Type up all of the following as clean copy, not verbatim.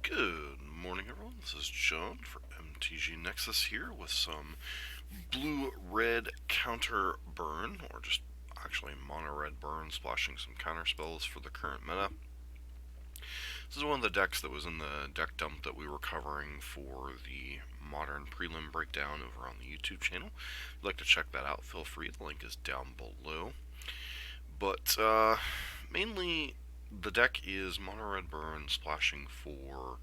Good morning, everyone. This is John for MTG Nexus here with some blue-red counter burn, or just actually mono-red burn, splashing some counter spells for the current meta. This is one of the decks that was in the deck dump that we were covering for the modern prelim breakdown over on the YouTube channel. If you'd like to check that out, feel free. The link is down below. But mainly, the deck is mono-red burn, splashing for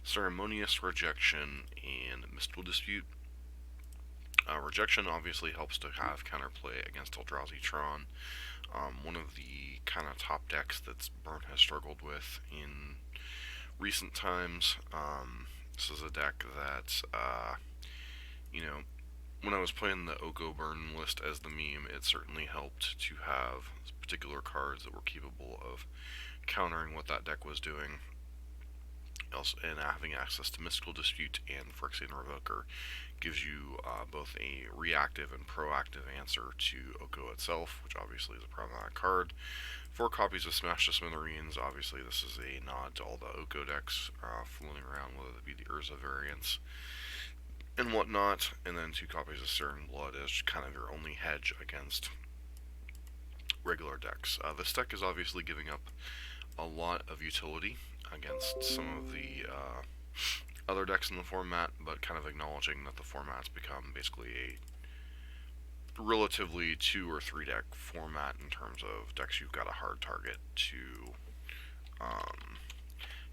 Ceremonious Rejection and Mystical Dispute. Rejection obviously helps to have counterplay against Eldrazi Tron, one of the kind of top decks that Burn has struggled with in recent times. This is a deck that, when I was playing the Oko Burn list as the meme, it certainly helped to have particular cards that were capable of countering what that deck was doing. Also, and having access to Mystical Dispute and Phyrexian Revoker gives you both a reactive and proactive answer to Oko itself, which obviously is a problematic card. 4 copies of Smash to Smithereens. Obviously, this is a nod to all the Oko decks floating around, whether it be the Urza variants and whatnot. And then 2 copies of Searing Blood as kind of your only hedge against regular decks. This deck is obviously giving up a lot of utility against some of the other decks in the format, but kind of acknowledging that the format's become basically a relatively 2 or 3 deck format in terms of decks you've got a hard target to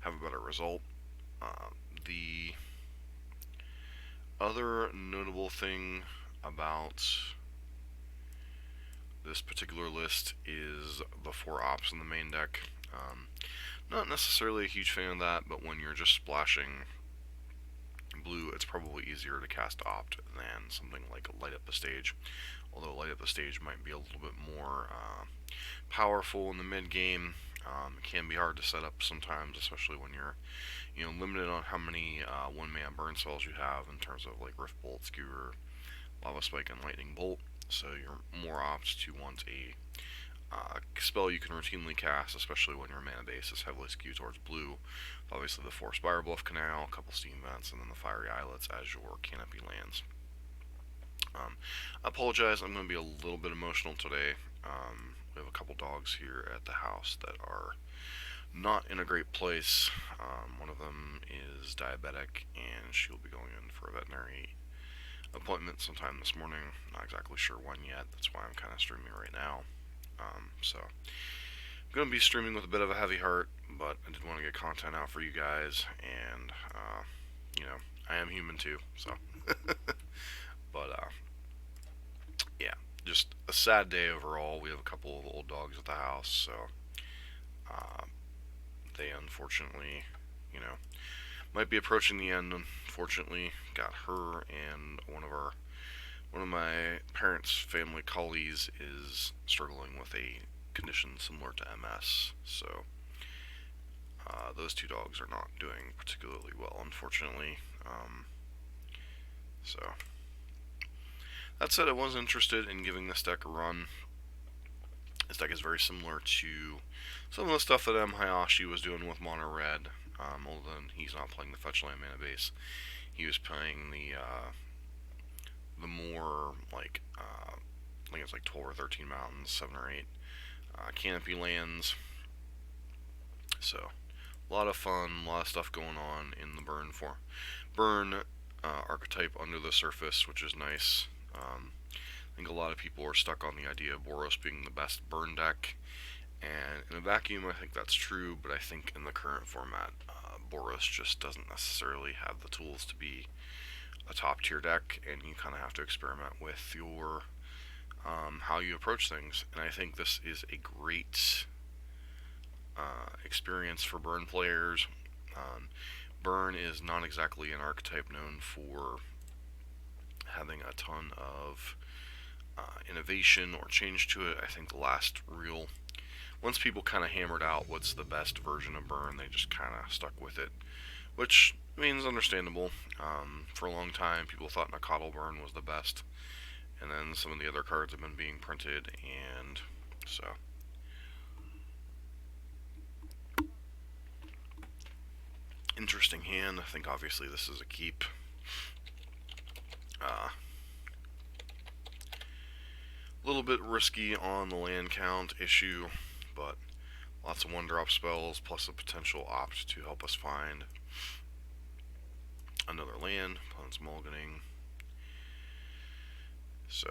have a better result. The other notable thing about this particular list is the 4 ops in the main deck. Not necessarily a huge fan of that, but when you're just splashing blue, it's probably easier to cast Opt than something like Light Up the Stage. Although Light Up the Stage might be a little bit more powerful in the mid game. It can be hard to set up sometimes, especially when you're limited on how many 1-mana burn spells you have in terms of like Rift Bolt, Skewer, Lava Spike, and Lightning Bolt. So you're more apt to want a spell you can routinely cast, especially when your mana base is heavily skewed towards blue. Obviously, the 4 Spire Bluff Canal, a couple Steam Vents, and then the Fiery Islets as your canopy lands. I apologize, I'm going to be a little bit emotional today. We have a couple dogs here at the house that are not in a great place. One of them is diabetic, and she'll be going in for a veterinary appointment sometime this morning. Not exactly sure when yet. That's why I'm kind of streaming right now. So I'm going to be streaming with a bit of a heavy heart, but I did want to get content out for you guys, and I am human too, so but yeah, just a sad day overall. We have a couple of old dogs at the house, so they unfortunately might be approaching the end. Unfortunately, got her and one of my parents' family collies is struggling with a condition similar to MS, so those 2 dogs are not doing particularly well, unfortunately. So that said, I was interested in giving this deck a run. This deck is very similar to some of the stuff that M. Hayashi was doing with Mono Red, although he's not playing the fetch land mana base. He was playing the more like I think it's like 12 or 13 mountains, 7 or 8 canopy lands. So a lot of fun, a lot of stuff going on in the burn archetype under the surface, which is nice. I think a lot of people are stuck on the idea of Boros being the best burn deck, and in a vacuum I think that's true, but I think in the current format Boros just doesn't necessarily have the tools to be a top tier deck, and you kind of have to experiment with your how you approach things. And I think this is a great experience for burn players. Burn is not exactly an archetype known for having a ton of innovation or change to it. I think the last real, once people kind of hammered out what's the best version of burn, they just kind of stuck with it, which means understandable. For a long time, people thought Nakatl Burn was the best, and then some of the other cards have been being printed, and so interesting hand. I think obviously this is a keep. A little bit risky on the land count issue, but lots of one-drop spells, plus a potential opt to help us find another land. Opponent's mulliganing. So,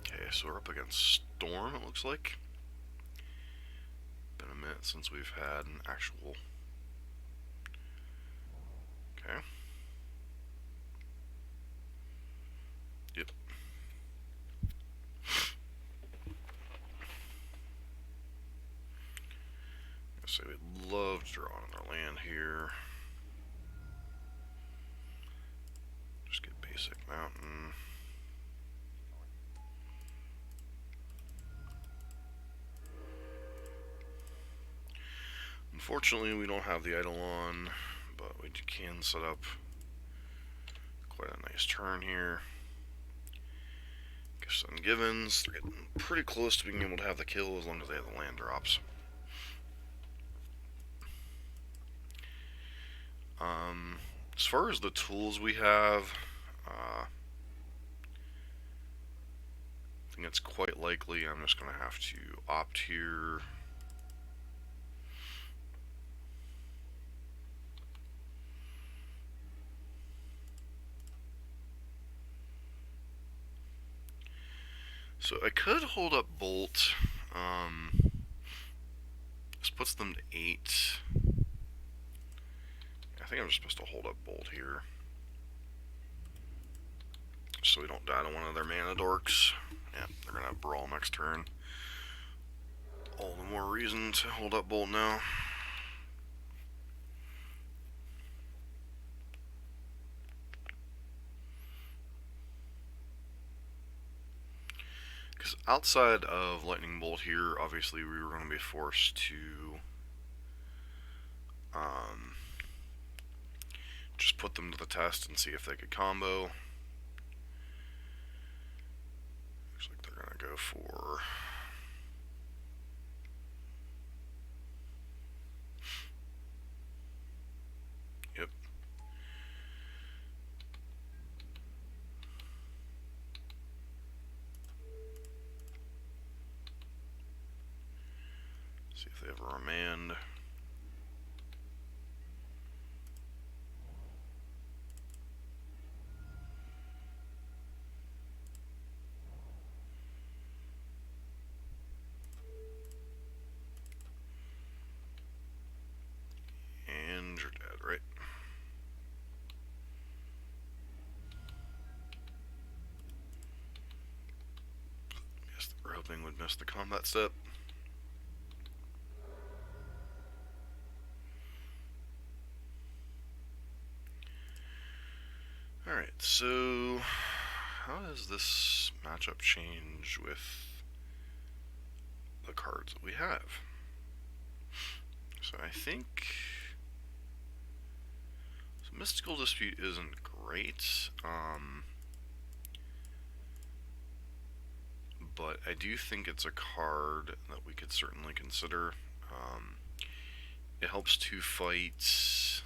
okay, so we're up against Storm, it looks like. Been a minute since we've had an actual... Okay. Yep. So we'd love to draw another land here. Just get basic mountain. Unfortunately, we don't have the Eidolon, but we can set up quite a nice turn here. Gifts Ungivens. They're getting pretty close to being able to have the kill as long as they have the land drops. As far as the tools we have, I think it's quite likely I'm just going to have to opt here. So I could hold up Bolt. This puts them to 8. I think I'm just supposed to hold up Bolt here, so we don't die to one of their mana dorks. Yeah, they're gonna have Brawl next turn. All the more reason to hold up Bolt now. Because outside of Lightning Bolt here, obviously we were going to be forced to just put them to the test and see if they could combo. Looks like they're going to go for... Yep. See if they have a remand. And you're dead, right? Guess they were hoping we'd miss the combat step. Alright, so how does this matchup change with the cards that we have? So I think... So Mystical Dispute isn't great, but I do think it's a card that we could certainly consider. It helps to fight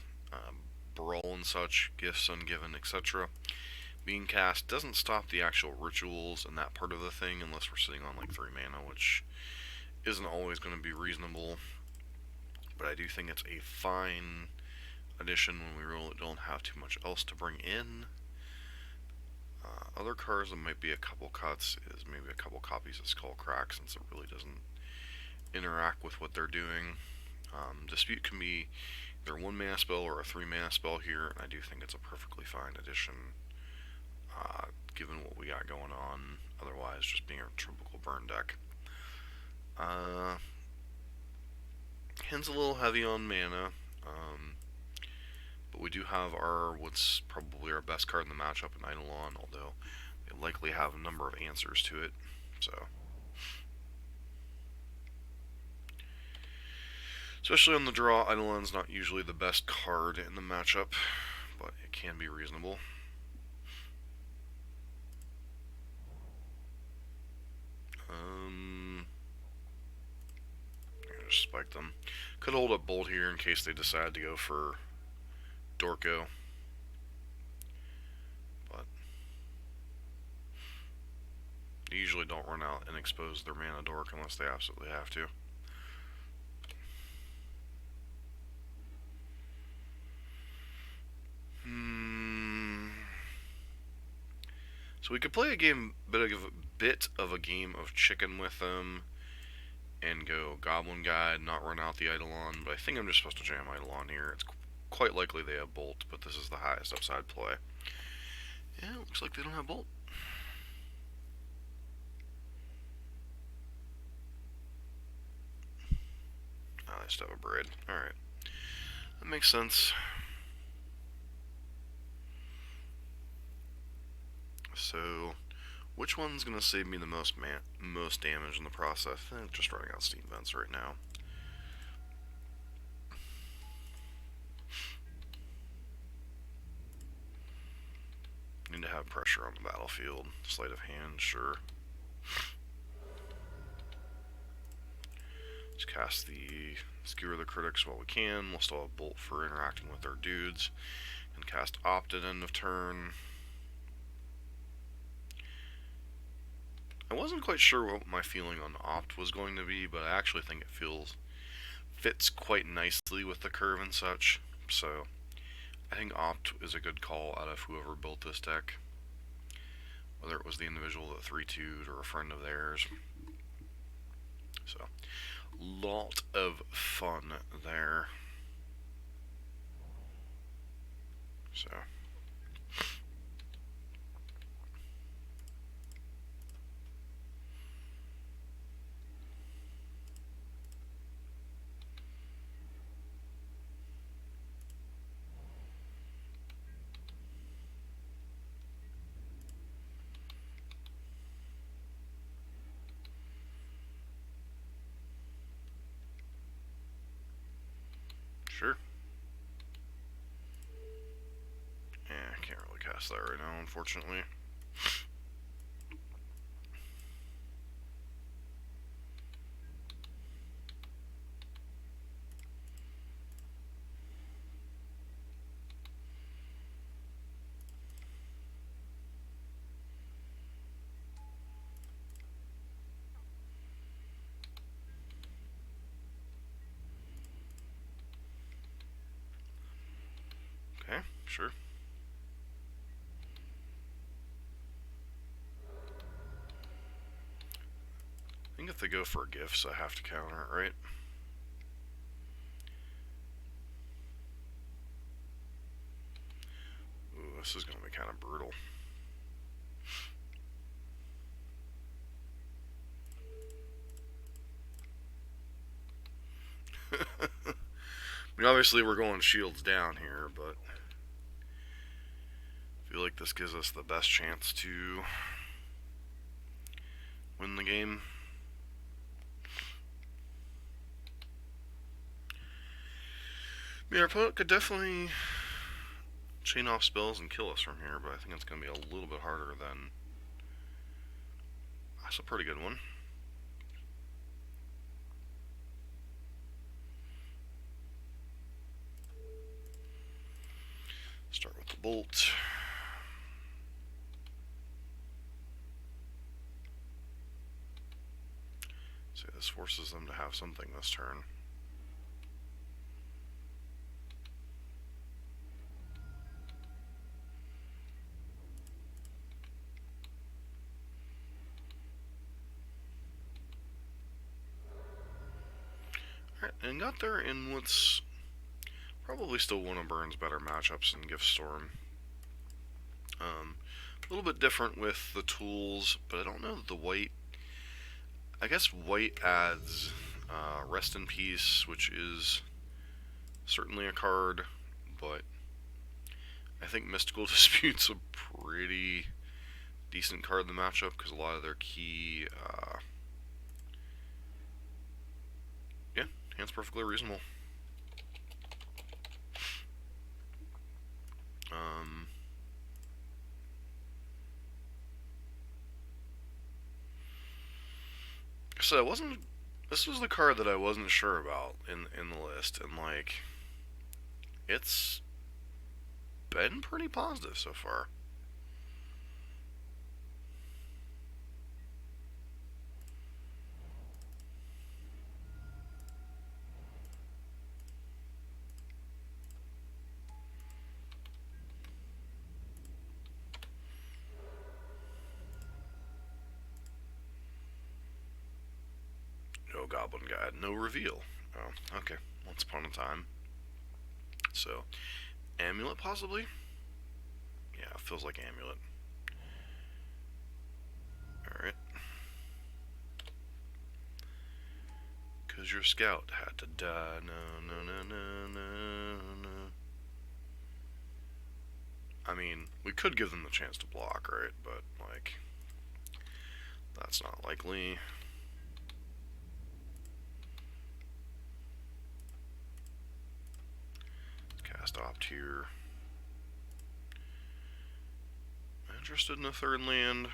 Brawl and such, Gifts Ungiven, etc. Being cast doesn't stop the actual rituals and that part of the thing unless we're sitting on like 3 mana, which isn't always going to be reasonable. But I do think it's a fine addition when we really don't have too much else to bring in. Other cards that might be a couple cuts is maybe a couple copies of Skullcrack, since it really doesn't interact with what they're doing. Dispute can be either a 1 mana spell or a 3 mana spell here, and I do think it's a perfectly fine addition, given what we got going on, otherwise just being a typical burn deck. Hand's a little heavy on mana, but we do have what's probably our best card in the matchup in Eidolon, although they likely have a number of answers to it, so... Especially on the draw, Eidolon's not usually the best card in the matchup, but it can be reasonable. Just spike them. Could hold up Bolt here in case they decide to go for Dorko. But they usually don't run out and expose their mana Dork unless they absolutely have to. So we could play a bit of a game of chicken with them and go Goblin Guide, not run out the Eidolon, but I think I'm just supposed to jam Eidolon here. It's quite likely they have Bolt, but this is the highest upside play. Yeah, looks like they don't have Bolt. Oh, they still have a Braid. Alright. That makes sense. So, which one's going to save me the most damage in the process? I think just running out Steam Vents right now. Need to have pressure on the battlefield. Sleight of hand, sure. Let's cast the Skewer the Critics while we can. We'll still have Bolt for interacting with our dudes. And cast Opt at end of turn. I wasn't quite sure what my feeling on Opt was going to be, but I actually think it fits quite nicely with the curve and such. So I think Opt is a good call out of whoever built this deck. Whether it was the individual that 3-2'd or a friend of theirs. So, lot of fun there. So. Sure. Yeah, I can't really cast that right now, unfortunately. Okay, sure. I think if they go for gifts, I have to counter it, right? Ooh, this is going to be kind of brutal. I mean, obviously we're going shields down here, but I feel like this gives us the best chance to win the game. I mean, our opponent could definitely chain off spells and kill us from here, but I think it's going to be a little bit harder than... That's a pretty good one. Start with the Bolt. So this forces them to have something this turn. Alright, and got there in what's probably still one of Burns' better matchups in Giftstorm. A little bit different with the tools, but I don't know that the white... I guess white adds Rest in Peace, which is certainly a card, but I think Mystical Dispute's a pretty decent card in the matchup, because a lot of their key... yeah, hand's perfectly reasonable. said, wasn't this was the card that I wasn't sure about in the list, and like it's been pretty positive so far. No Goblin Guide, no reveal. Oh, okay. Once upon a time. So, Amulet possibly? Yeah, feels like Amulet. Alright. Because your scout had to die. No, no, no, no, no, no. I mean, we could give them the chance to block, right? But, like, that's not likely. Cast Opt here. Interested in a third land?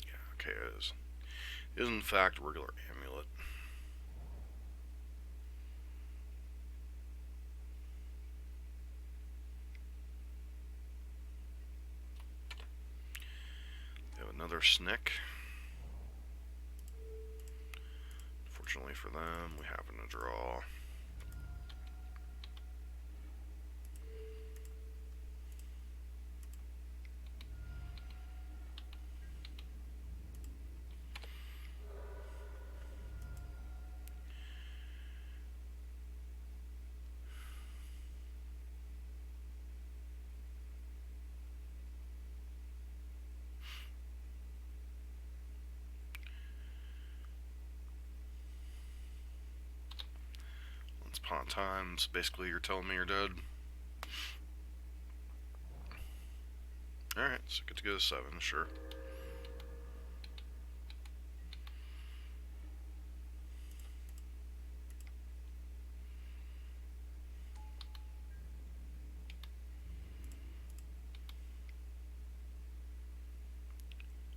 Yeah, okay, it is. It is in fact regular Amulet. We have another Snick. Fortunately for them, we happen to draw. Once upon a time, so basically you're telling me you're dead. Alright, so get to go to 7, sure.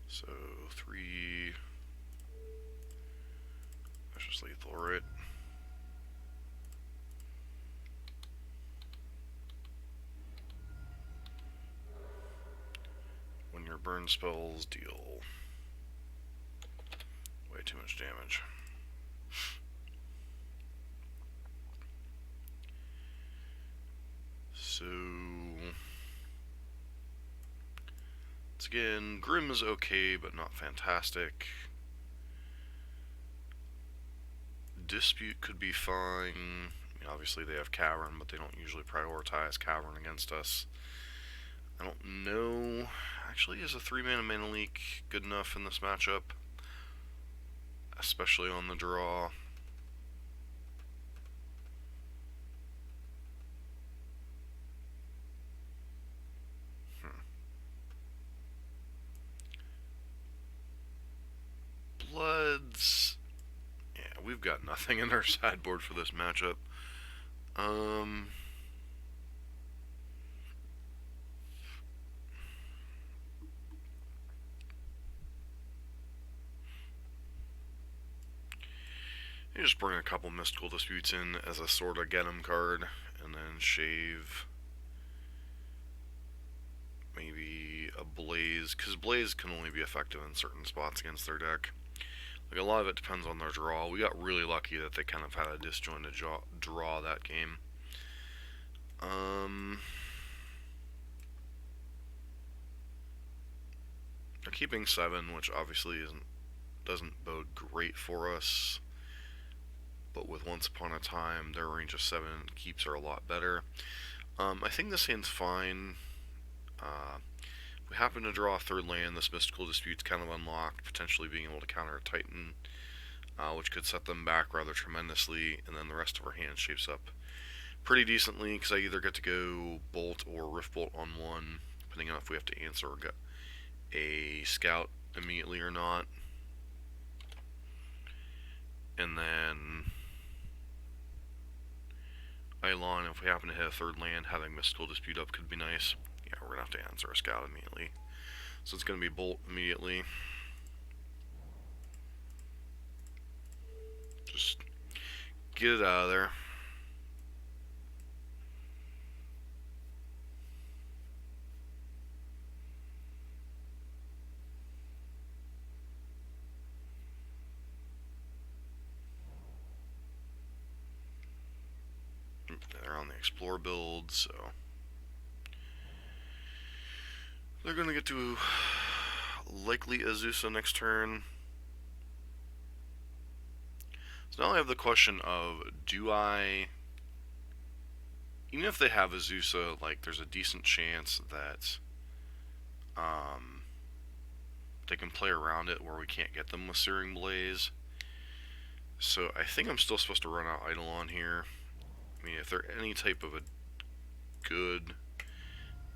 So, 3. That's just lethal, right? When your burn spells deal way too much damage. So, once again, Grim is okay, but not fantastic. Dispute could be fine. I mean, obviously they have Cavern, but they don't usually prioritize Cavern against us. I don't know. Actually, is a 3-mana leak good enough in this matchup? Especially on the draw. Bloods. Yeah, we've got nothing in our sideboard for this matchup. You just bring a couple Mystical Disputes in as a sort of get 'em card, and then shave maybe a Blaze, because Blaze can only be effective in certain spots against their deck. Like, a lot of it depends on their draw. We got really lucky that they kind of had a disjointed draw that game. They're keeping 7, which obviously doesn't bode great for us. But with Once Upon a Time, their range of 7 keeps are a lot better. I think this hand's fine. If we happen to draw a third land, this Mystical Dispute's kind of unlocked, potentially being able to counter a Titan, which could set them back rather tremendously, and then the rest of our hand shapes up pretty decently, because I either get to go Bolt or Rift Bolt on one, depending on if we have to answer or get a Scout immediately or not. And then Eidolon, if we happen to hit a third land, having Mystical Dispute up could be nice. Yeah, we're going to have to answer a scout immediately. So it's going to be Bolt immediately. Just get it out of there. They're on the Explore build, so they're going to get to likely Azusa next turn. So now I have the question of, do I, even if they have Azusa, like, there's a decent chance that they can play around it where we can't get them with Searing Blaze. So I think I'm still supposed to run out Eidolon here. I mean, if they're any type of a good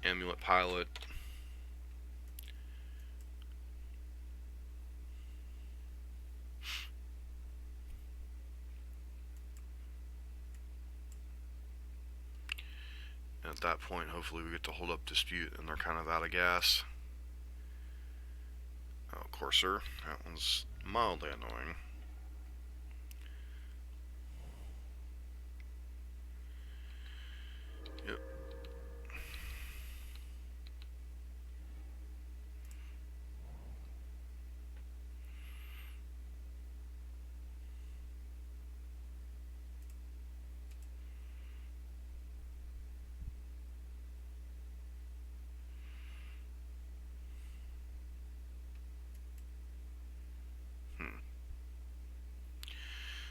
Amulet pilot, and at that point, hopefully we get to hold up Dispute and they're kind of out of gas. Oh, Courser. That one's mildly annoying. Yep.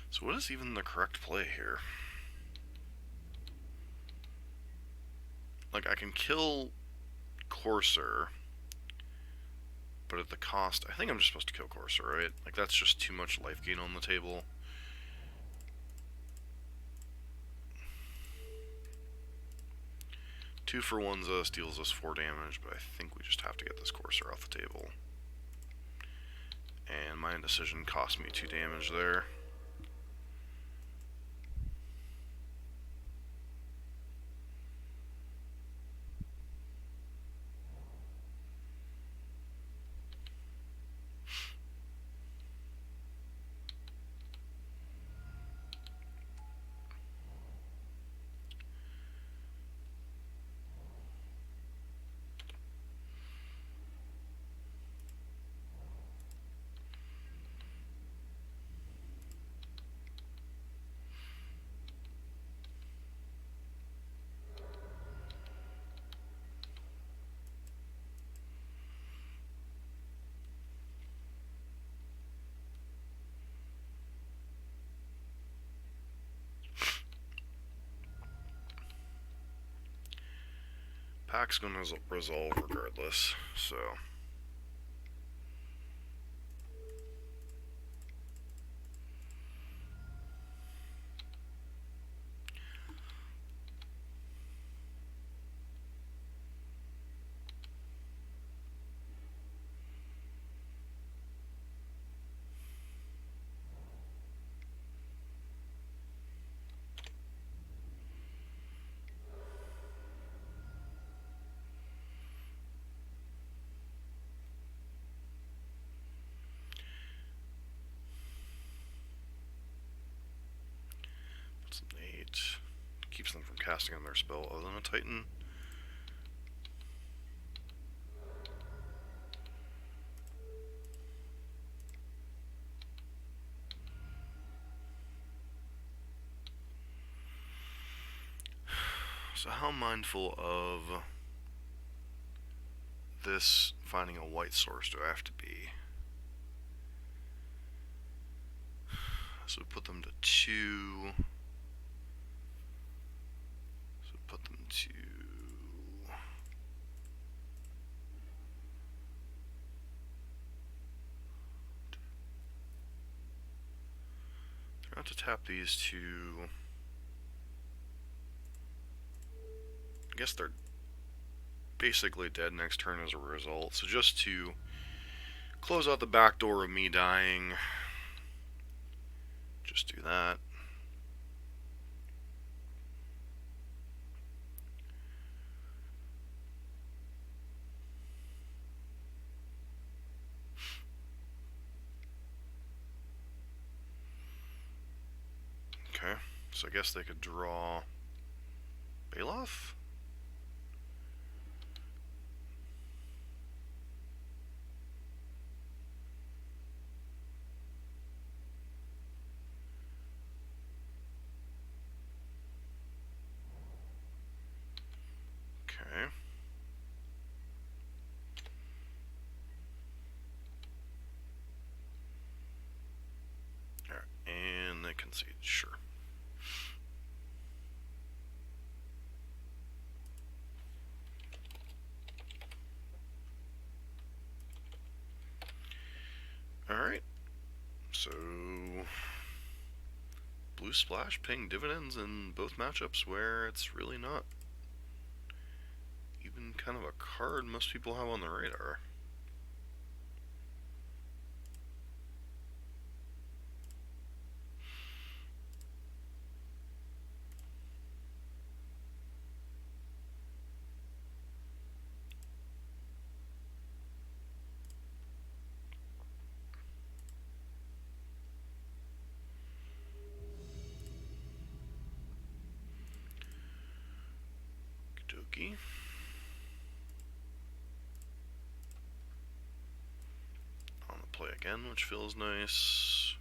So what is even the correct play here? Like, I can kill Courser, but at the cost, I think I'm just supposed to kill Courser, right? Like, that's just too much life gain on the table. Two for ones steals us 4 damage, but I think we just have to get this Courser off the table. And my indecision cost me 2 damage there. Pack's gonna resolve regardless, so. That's an 8. Keeps them from casting on their spell other than a Titan. So how mindful of this finding a white source do I have to be? So put them to 2. So put them to... I have to tap these 2. I guess they're basically dead next turn as a result. So just to close out the back door of me dying. Just do that. Okay, so I guess they could draw Baloth? Okay. Alright, and they concede, sure. Alright, so blue splash paying dividends in both matchups where it's really not even kind of a card most people have on the radar. Dokie. On the play again, which feels nice.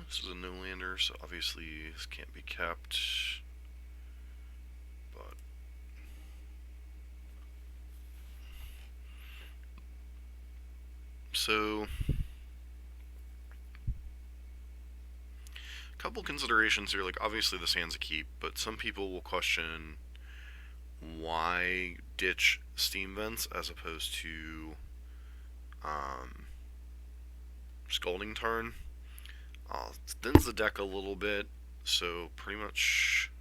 This is a no-lander, so obviously this can't be kept. But so a couple considerations here, like obviously this hand's a keep, but some people will question why ditch steam vents as opposed to Scalding Tarn. Thins the deck a little bit, so pretty much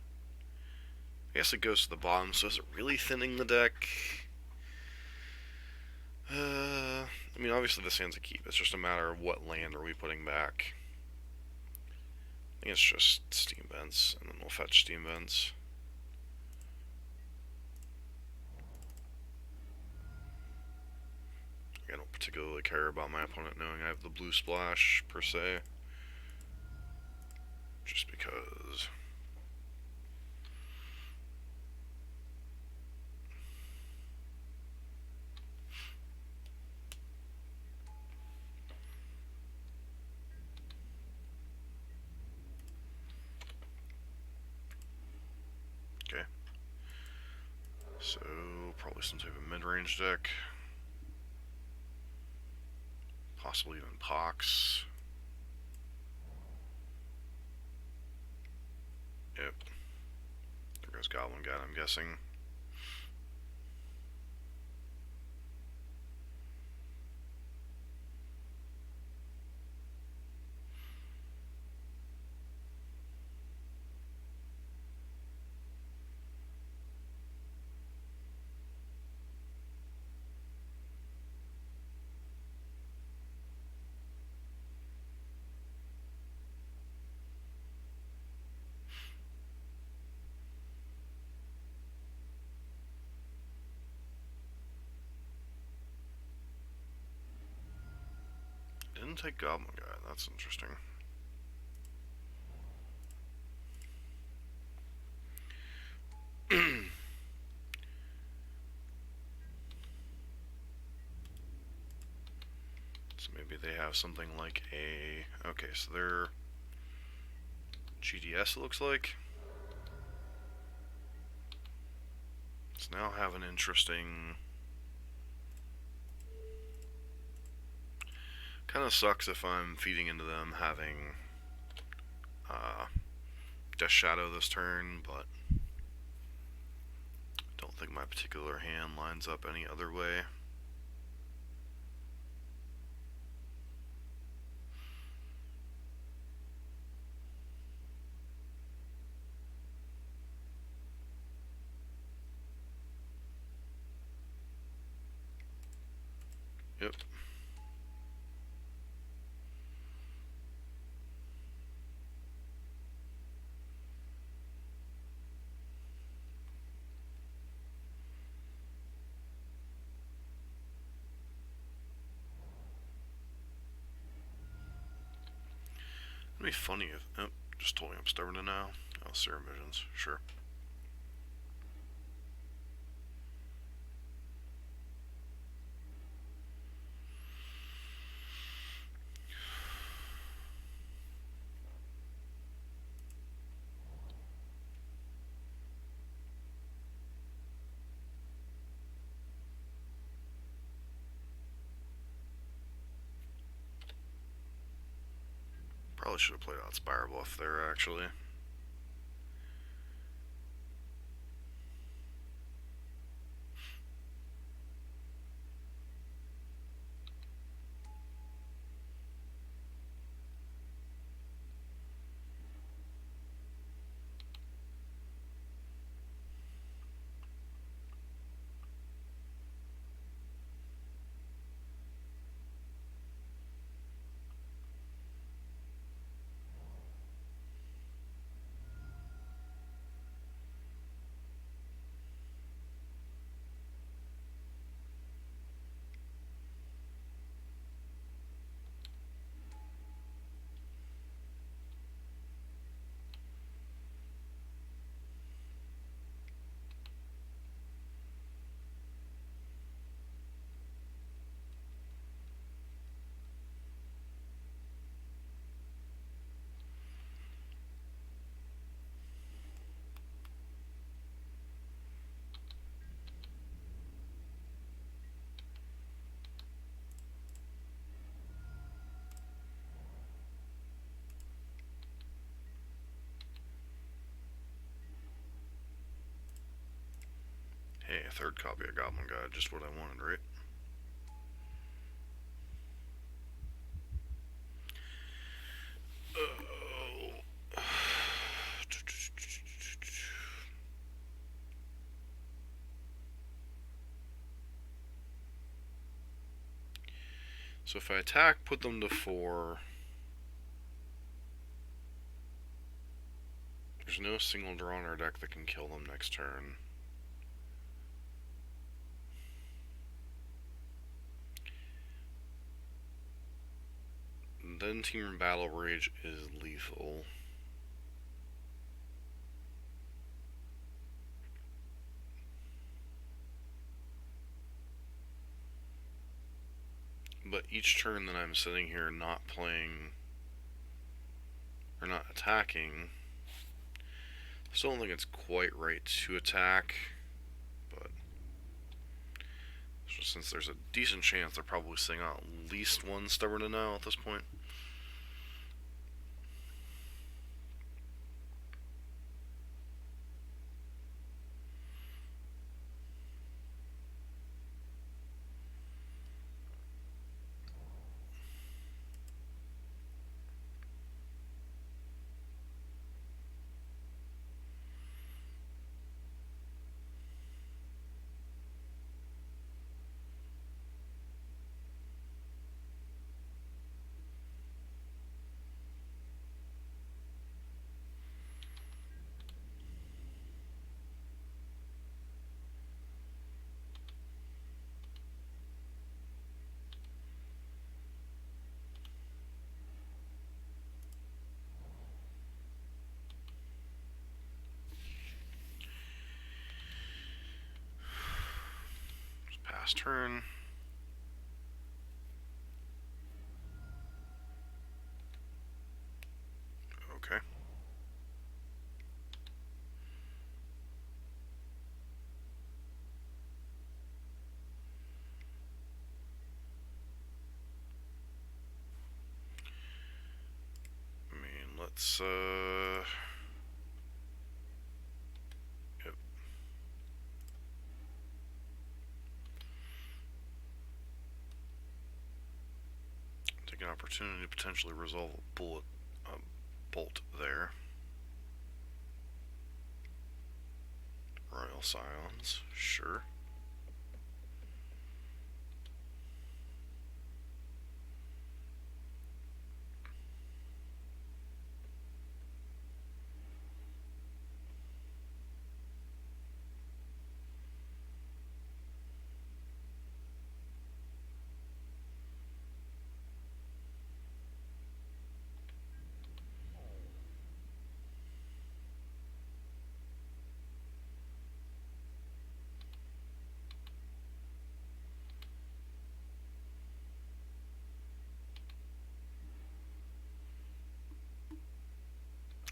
I guess it goes to the bottom, so is it really thinning the deck? I mean, obviously this hand's a keep. It's just a matter of what land are we putting back. I think it's just steam vents, and then we'll fetch steam vents. I don't particularly care about my opponent knowing I have the blue splash, per se. Just because. Okay. So, probably some type of mid-range deck. Possibly even Pox. Yep. There goes Goblin God, I'm guessing. Didn't take Goblin God, that's interesting. So maybe they have something like a... Okay, so they're GDS, it looks like. Let's now have an interesting... Kind of sucks if I'm feeding into them having Death Shadow this turn, but I don't think my particular hand lines up any other way. Yep. It'd be funny if... Oh, just told me I'm starting to now. Oh, serum visions. Sure. Probably should have played out Spire Bluff there, actually. Hey, a third copy of Goblin Guide, just what I wanted, right? So if I attack, put them to 4. There's no single draw on our deck that can kill them next turn. And then Team Battle Rage is lethal. But each turn that I'm sitting here not playing or not attacking, I still don't think it's quite right to attack, but since there's a decent chance they're probably sitting out at least one Stubborn Denial at this point. Pass turn. Okay. I mean, let's yep. Take an opportunity to potentially resolve a bolt there. Royal Scions, sure.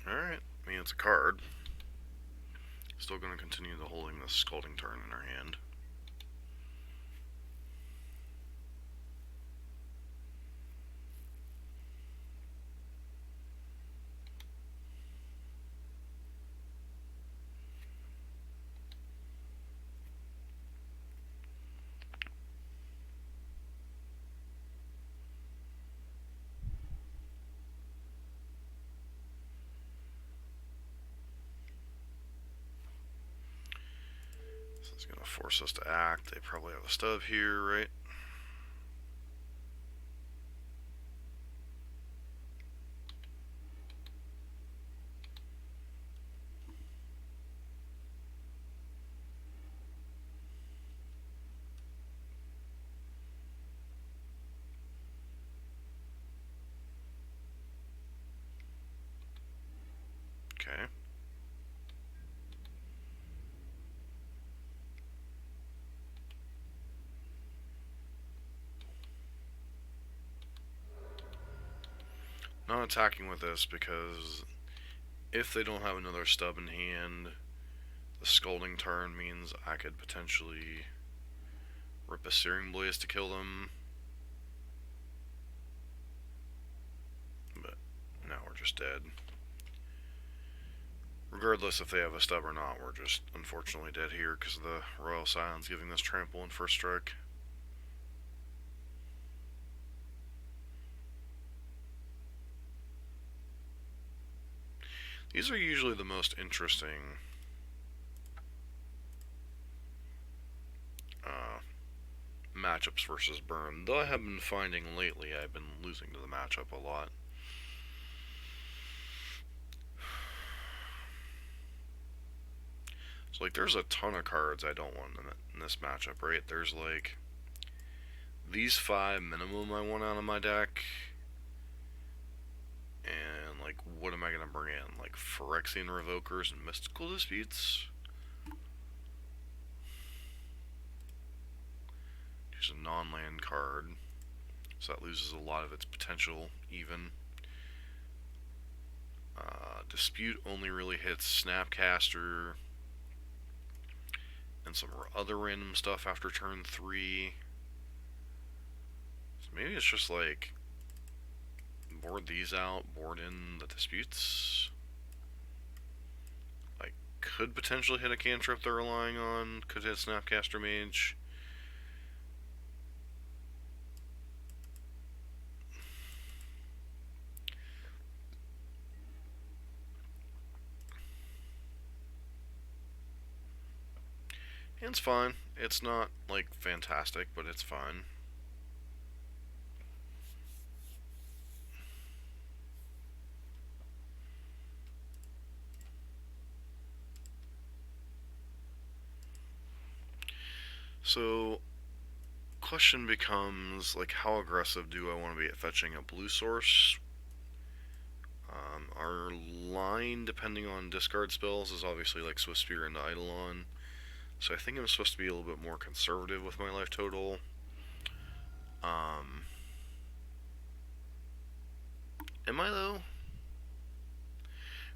Alright, I mean, it's a card. Still going to continue the holding the Scalding Tarn in our hand. So it's going to force us to act. They probably have a stub here, right? Okay. Not attacking with this because if they don't have another stub in hand, the Scalding Tarn means I could potentially rip a Searing Blaze to kill them. But now we're just dead. Regardless if they have a stub or not, we're just unfortunately dead here because of the Royal Silence giving us trample in first strike. These are usually the most interesting matchups versus burn, though I have been finding lately I've been losing to the matchup a lot. So like there's a ton of cards I don't want in this matchup, right? There's like these 5 minimum I want out of my deck, and like what am I gonna bring in? Like Phyrexian Revokers and Mystical Disputes? Use a non-land card, so that loses a lot of its potential even. Dispute only really hits Snapcaster and some other random stuff after turn 3. So maybe it's just like board these out, board in the disputes. Like, could potentially hit a cantrip they're relying on, could hit Snapcaster Mage. And it's fine. It's not, like, fantastic, but it's fine. So, question becomes, like, how aggressive do I want to be at fetching a blue source? Our line, depending on discard spells, is obviously like Swift Spear and Eidolon. So I think I'm supposed to be a little bit more conservative with my life total. Am I though?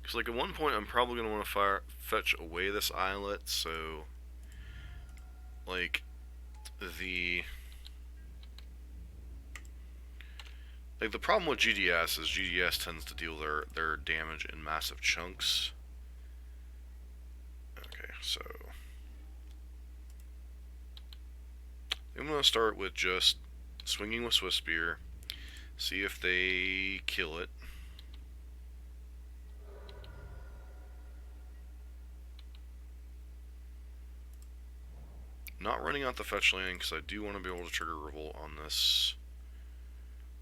Because like at one point I'm probably going to want to fetch away this Islet, so like the problem with GDS is GDS tends to deal their damage in massive chunks. Okay, so I'm going to start with just swinging with Swift Spear, see if they kill it. Not running out the fetch land because I do want to be able to trigger Revolt on this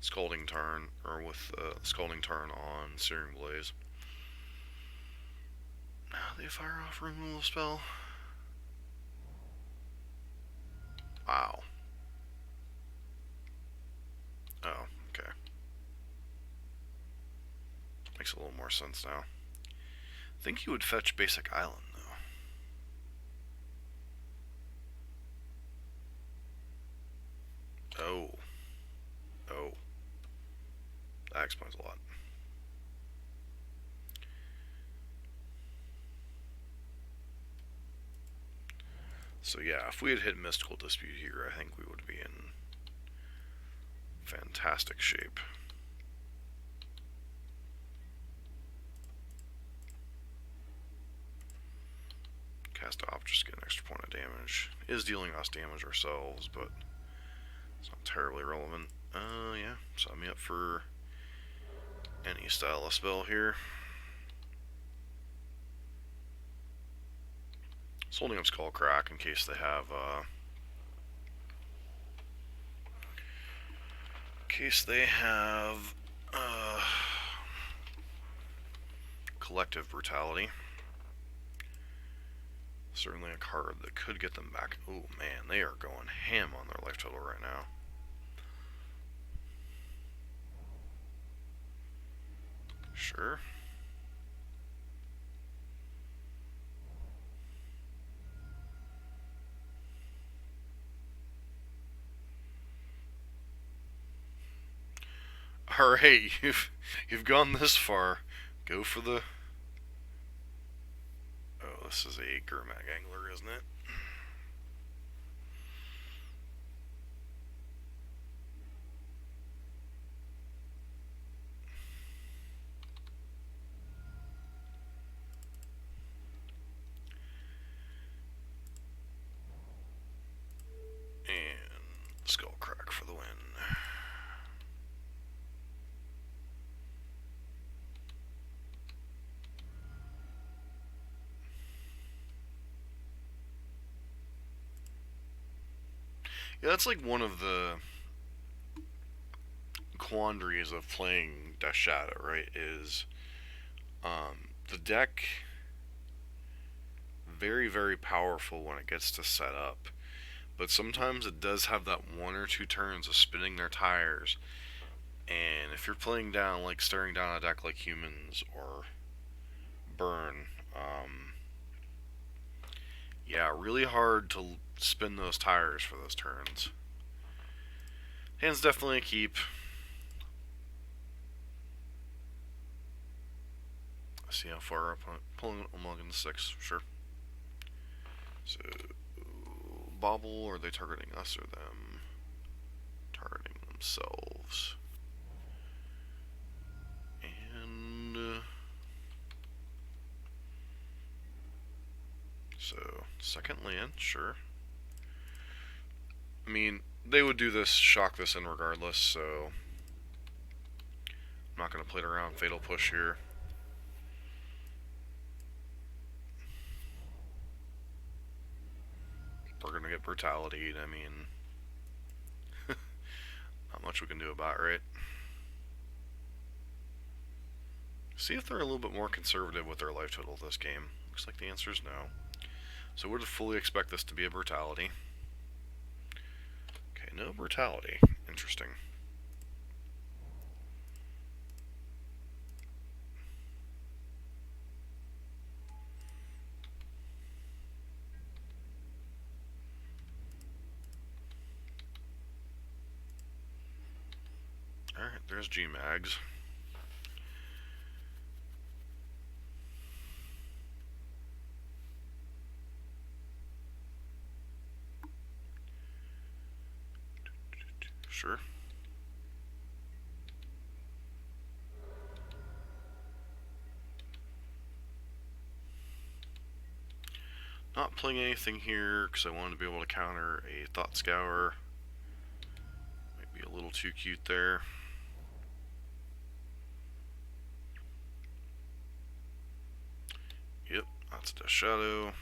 Scalding Tarn, or with Scalding Tarn on Searing Blaze. Now they fire off removal spell. Wow. Oh, okay. Makes a little more sense now. I think you would fetch Basic Island, though. Oh. Oh. That explains a lot. So yeah, if we had hit Mystical Dispute here, I think we would be in fantastic shape. Cast off, just get an extra point of damage. Is dealing us damage ourselves, but it's not terribly relevant. Yeah, sign me up for any style of spell here. It's holding up Skull Crack in case they have, Collective Brutality. Certainly a card that could get them back. Oh man, they are going ham on their life total right now. Sure. Alright, you've gone this far. Go for the... Oh, this is a Gurmag Angler, isn't it? And Skull Crack for the win. Yeah, that's like one of the quandaries of playing Death Shadow, right? Is the deck very, very powerful when it gets to set up, but sometimes it does have that one or two turns of spinning their tires, and if you're playing down, like staring down a deck like Humans or Burn, yeah, really hard to spin those tires for those turns. Hand's definitely a keep. See how far up. Pulling a mulligan 6, sure. So, Bobble, are they targeting us or them? Targeting themselves. And, so, second land, sure. I mean, they would do this, shock this in regardless, so I'm not going to play it around. Fatal Push here. We're going to get Brutality, I mean, not much we can do about it, right? See if they're a little bit more conservative with their life total this game. Looks like the answer is no. So we're to fully expect this to be a Brutality. Okay, no Brutality. Interesting. Alright, there's G-Mags. Sure. Not playing anything here because I wanted to be able to counter a Thought Scour. Might be a little too cute there. Yep, that's Death Shadow.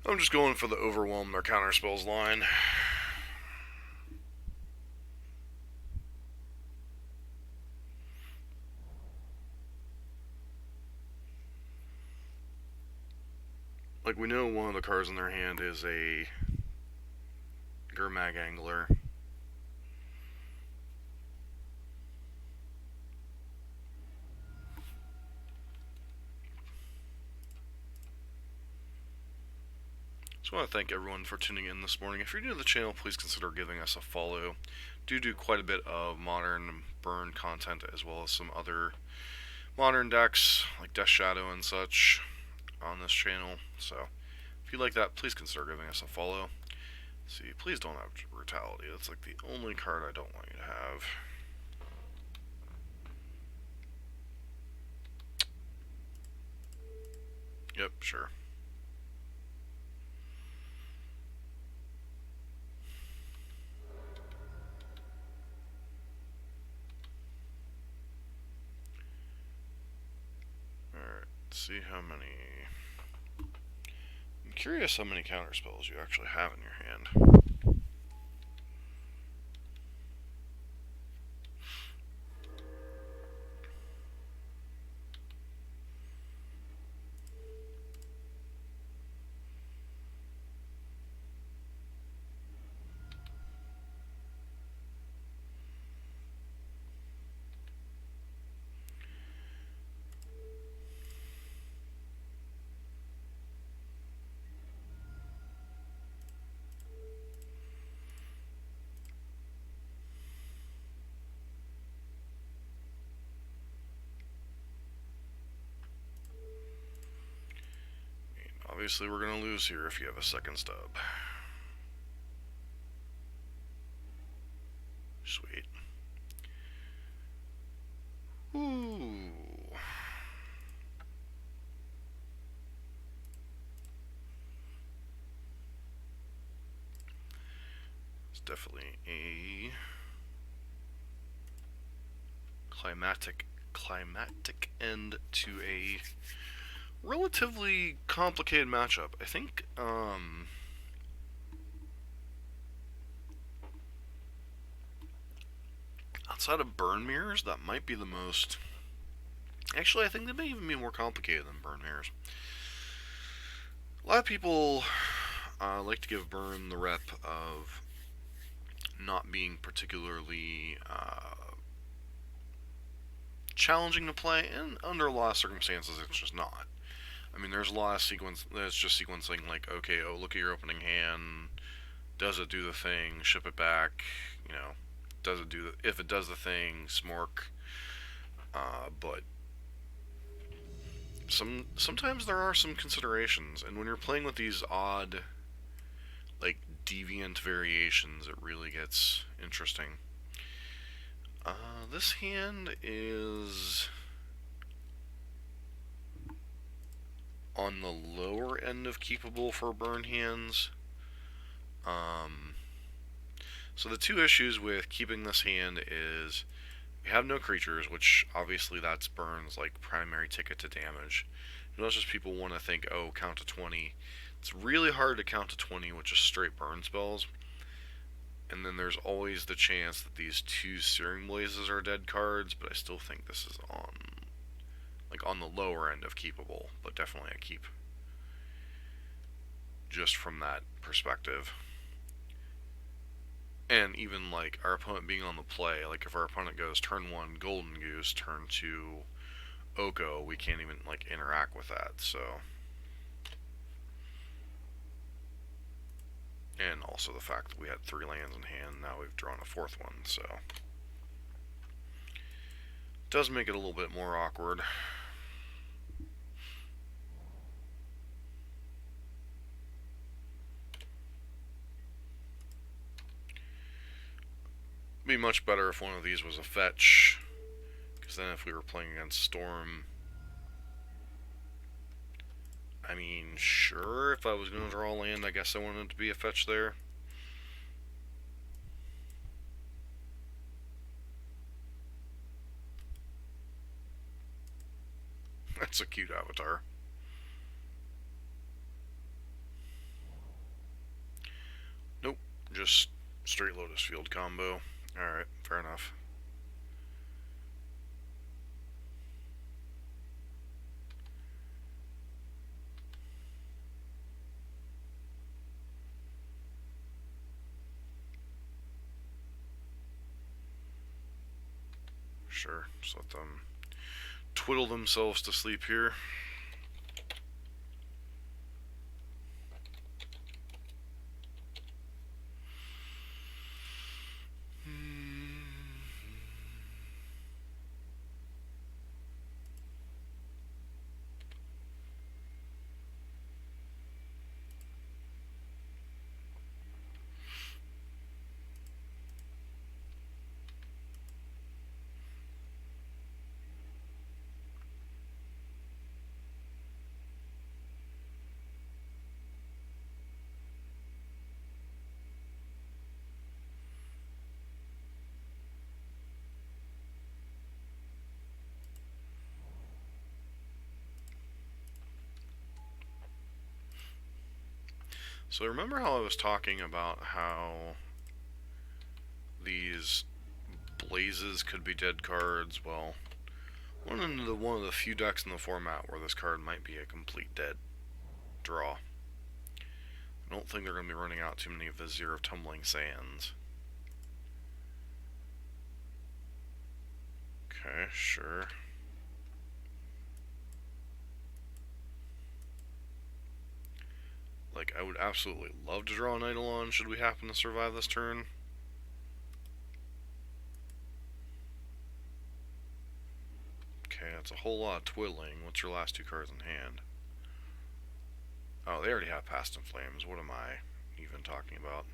I'm just going for the overwhelm their counter spells line. Like, we know one of the cards in their hand is a Gurmag Angler. So I want to thank everyone for tuning in this morning. If you're new to the channel, please consider giving us a follow. Do quite a bit of modern burn content as well as some other modern decks like Death Shadow and such on this channel. So if you like that, please consider giving us a follow. See, please don't have Brutality. That's like the only card I don't want you to have. Yep, sure. Alright, let's see how many... I'm curious how many counterspells you actually have in your hand. Obviously, we're going to lose here if you have a second stub. Sweet. Ooh. It's definitely a climactic end to a relatively complicated matchup. I think, outside of Burn Mirrors, that might be the most... Actually, I think they may even be more complicated than Burn Mirrors. A lot of people like to give Burn the rep of not being particularly challenging to play, and under a lot of circumstances, it's just not. I mean, there's a lot of sequence that's just sequencing, like, okay, oh, look at your opening hand, does it do the thing, ship it back, you know, does it do the, if it does the thing, smork, but sometimes there are some considerations, and when you're playing with these odd, like, deviant variations, it really gets interesting. This hand is on the lower end of keepable for burn hands. So the two issues with keeping this hand is we have no creatures, which obviously that's Burn's like primary ticket to damage. Not just people want to think, oh, count to 20. It's really hard to count to 20 with just straight burn spells. And then there's always the chance that these two Searing Blazes are dead cards, but I still think this is on the lower end of keepable, but definitely a keep. Just from that perspective. And even like our opponent being on the play, like if our opponent goes turn 1 Golden Goose, turn 2 Oko, we can't even like interact with that, so. And also the fact that we had 3 lands in hand, now we've drawn a 4th one, so. It does make it a little bit more awkward. Be much better if one of these was a fetch, because then if we were playing against Storm, I mean, sure, if I was going to draw land, I guess I wanted it to be a fetch there. That's a cute avatar. Nope, just straight Lotus Field combo. Alright, fair enough. sure. Just let them twiddle themselves to sleep here. So remember how I was talking about how these blazes could be dead cards? Well, one of the few decks in the format where this card might be a complete dead draw. I don't think they're going to be running out too many Vizier of Tumbling Sands. Okay, sure. Like, I would absolutely love to draw an Eidolon should we happen to survive this turn. Okay, that's a whole lot of twiddling. What's your last two cards in hand? Oh, they already have Past in Flames. What am I even talking about?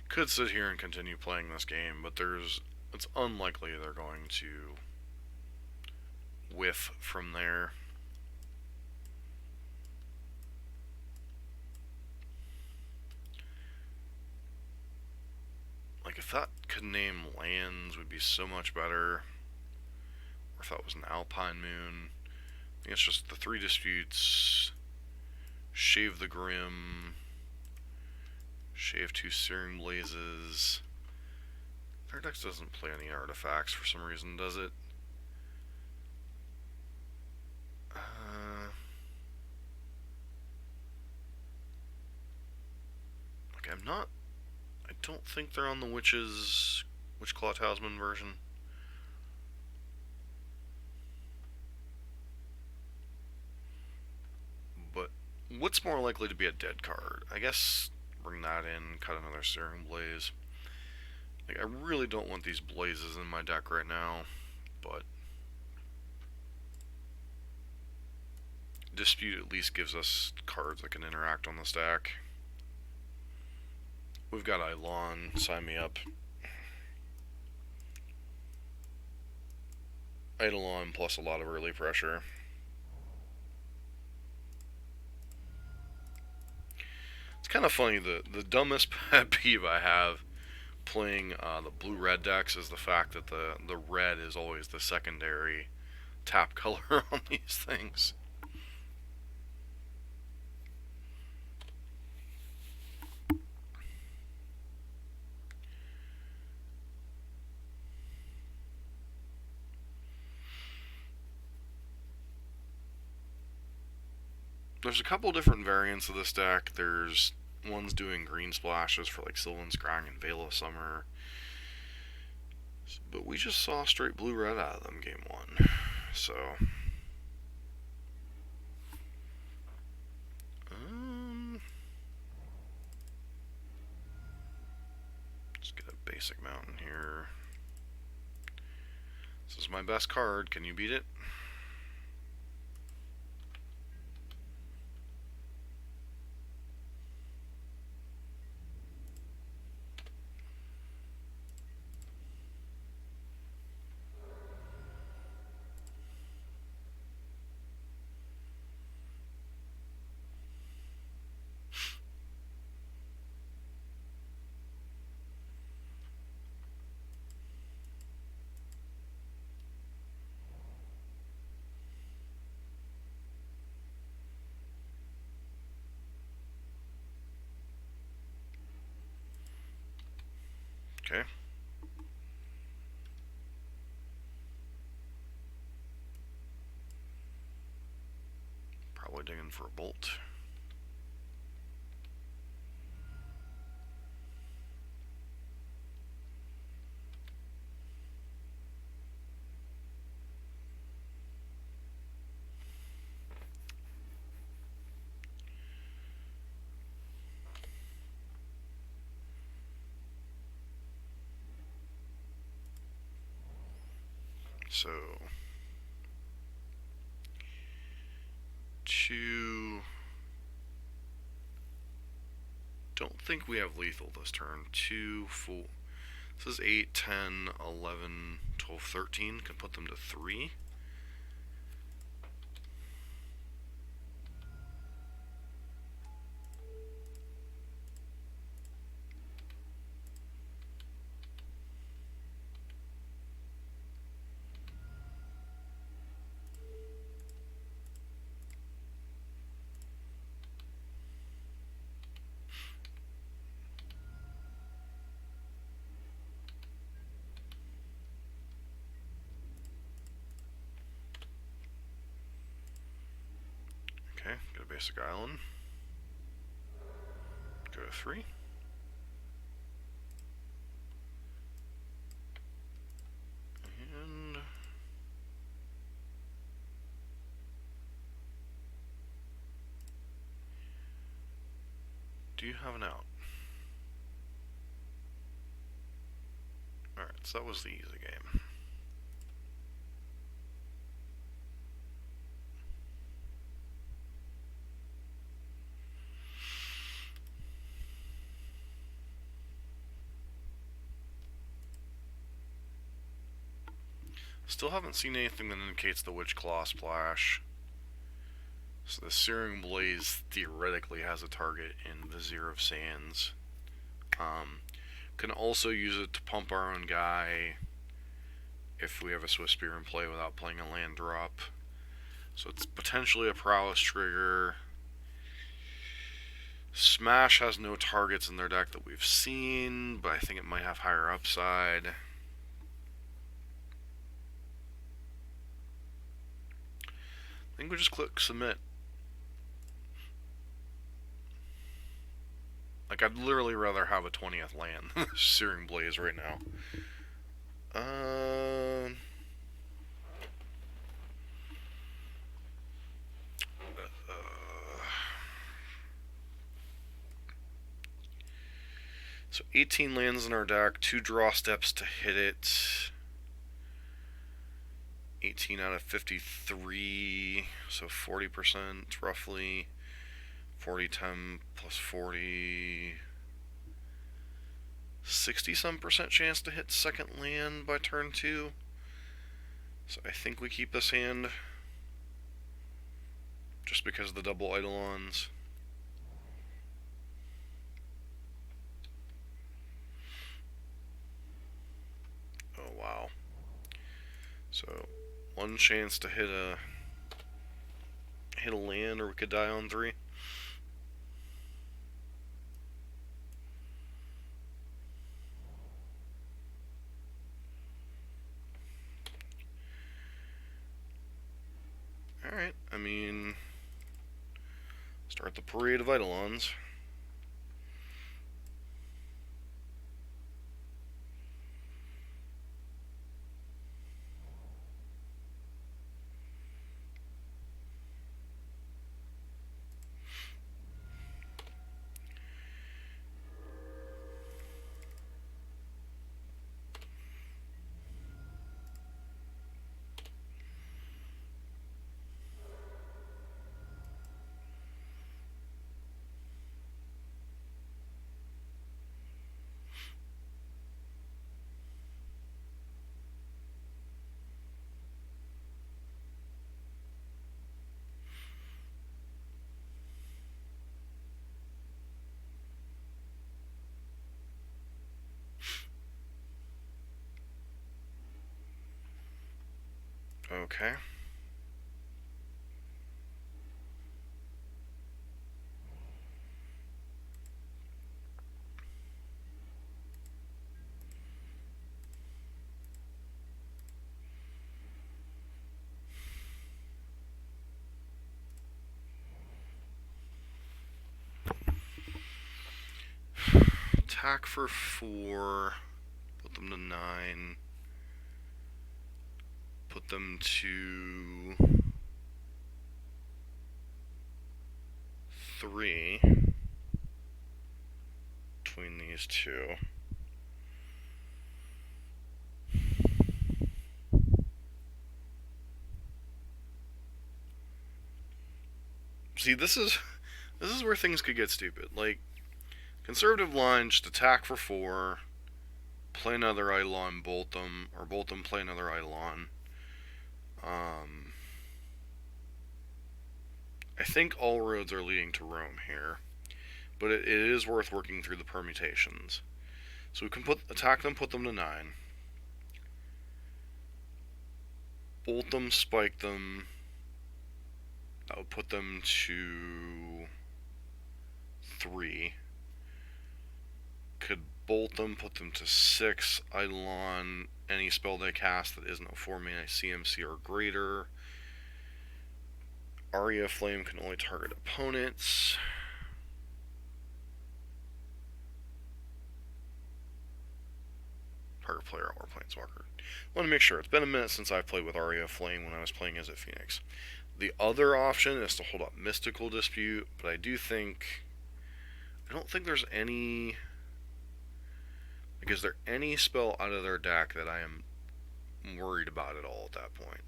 Could sit here and continue playing this game, but it's unlikely they're going to whiff from there. Like, if that could name lands, would be so much better. Or if that was an Alpine Moon. I think it's just the 3 disputes, Shave the Grim, Shave 2 Searing Blazes. Their deck doesn't play any artifacts for some reason, does it? Like, I don't think they're on the Witchclaw Talisman version. But what's more likely to be a dead card? I guess bring that in, cut another Searing Blaze. Like, I really don't want these blazes in my deck right now, but Dispute at least gives us cards that can interact on the stack. We've got Eidolon, sign me up. Eidolon plus a lot of early pressure. It's kind of funny, the dumbest pet peeve I have playing the blue-red decks is the fact that the red is always the secondary tap color on these things. There's a couple different variants of this deck. There's ones doing green splashes for like Sylvan Scrying and Veil of Summer. But we just saw straight blue-red out of them game 1. So let's get a basic mountain here. This is my best card. Can you beat it? Okay. Probably digging for a bolt. So, 2. Don't think we have lethal this turn. 2, 4. This is 8, 10, 11, 12, 13. Can put them to 3. Okay, get a basic island. Go to 3. And do you have an out? Alright, so that was the easy game. Still haven't seen anything that indicates the Witch Claw Splash. So the Searing Blaze theoretically has a target in Vizier of Sands. Can also use it to pump our own guy if we have a Swift Spear in play without playing a land drop. So it's potentially a prowess trigger. Smash has no targets in their deck that we've seen, but I think it might have higher upside. I think we just click submit. Like, I'd literally rather have a 20th land than Searing Blaze right now. So 18 lands in our deck, 2 draw steps to hit it. 18 out of 53, so 40% roughly. 40, 10 plus 40. 60-some% chance to hit second land by turn 2. So I think we keep this hand. Just because of the double Eidolons. Oh, wow. So, one chance to hit a land, or we could die on 3. Alright, I mean, start the parade of Eidolons. Okay. Attack for 4. Put them to 9. Put them to 3 between these two. See, this is where things could get stupid. Like, conservative line, just attack for 4, play another Eidolon, bolt them, or bolt them, play another Eidolon. I think all roads are leading to Rome here, but it is worth working through the permutations. So we can attack them, put them to 9. Bolt them, spike them. That would put them to 3. Could bolt them, put them to 6. Eidolon, any spell they cast that isn't a 4-mana CMC or greater. Aria Flame can only target opponents. Target player or planeswalker. I want to make sure. It's been a minute since I've played with Aria Flame when I was playing as a Phoenix. The other option is to hold up Mystical Dispute, but I don't think there's any... Like, is there any spell out of their deck that I am worried about at all at that point?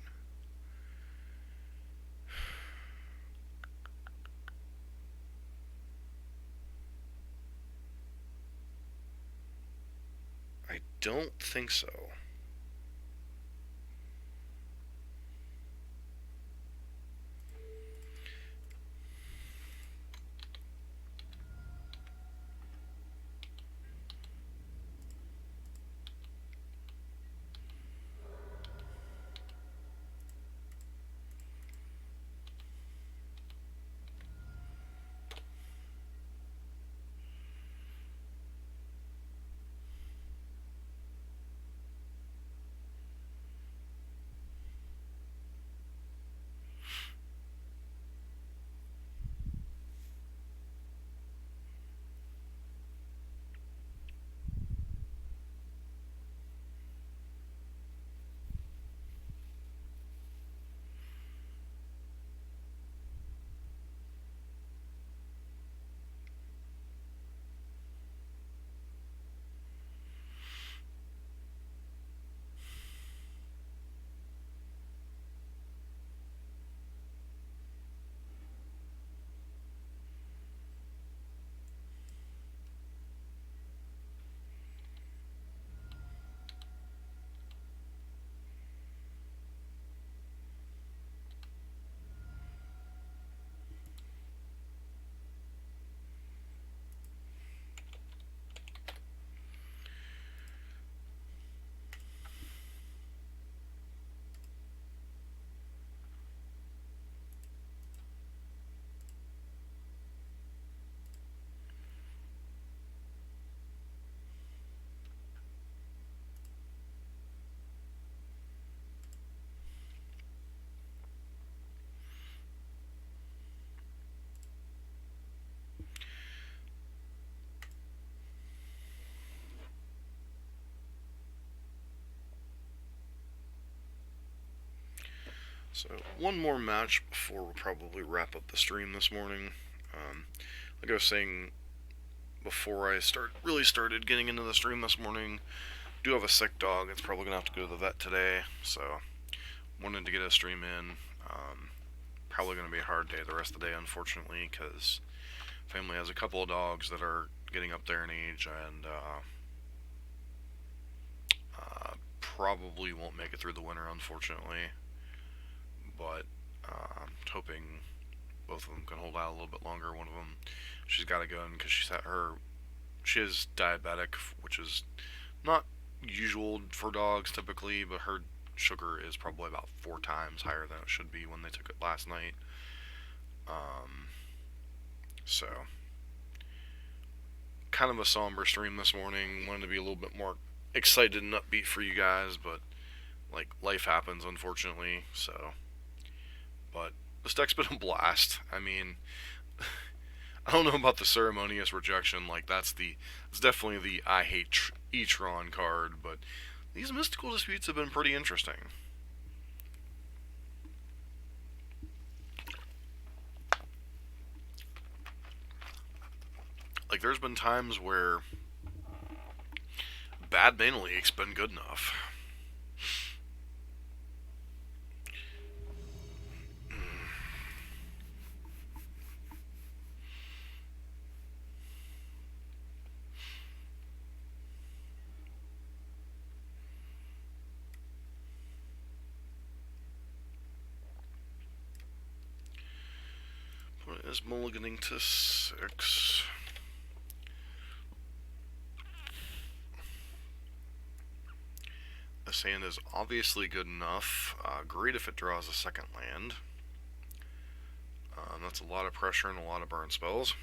I don't think so. So, one more match before we'll probably wrap up the stream this morning. Like I was saying before I really started getting into the stream this morning, I do have a sick dog. It's probably going to have to go to the vet today, so wanted to get a stream in. Probably going to be a hard day the rest of the day, unfortunately, because family has a couple of dogs that are getting up there in age, and probably won't make it through the winter, unfortunately. But hoping both of them can hold out a little bit longer. One of them, she's got a gun because she is diabetic, which is not usual for dogs typically, but her sugar is probably about 4 times higher than it should be when they took it last night. So, kind of a somber stream this morning. Wanted to be a little bit more excited and upbeat for you guys, but like, life happens, unfortunately. So, but this deck's been a blast. I mean, I don't know about the ceremonious rejection. Like, it's definitely the I hate E-Tron card, but these mystical disputes have been pretty interesting. Like, there's been times where bad Mana Leak's been good enough. What is mulliganing to 6? This hand is obviously good enough. Great if it draws a second land. That's a lot of pressure and a lot of burn spells.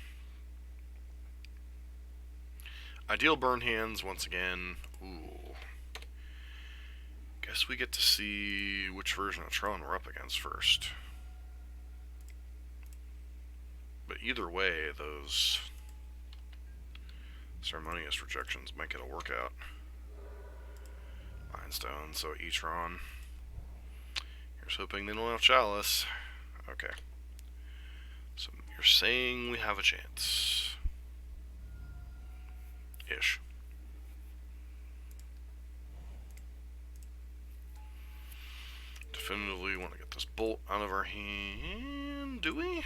Ideal burn hands, once again. Ooh. Guess we get to see which version of Tron we're up against first. But either way, those ceremonious rejections might get a workout. Mindstone, so E-Tron. Here's hoping they don't have Chalice. Okay. So you're saying we have a chance. Ish. Definitively want to get this bolt out of our hand. Do we?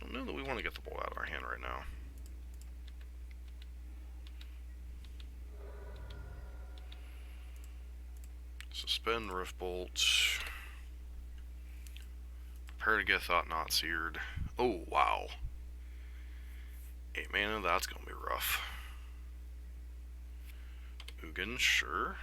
I don't know that we want to get the bolt out of our hand right now. Suspend Rift Bolt. Prepare to get Thought Not Seared. Oh, wow. 8 mana, that's gonna be rough. Ugin, sure.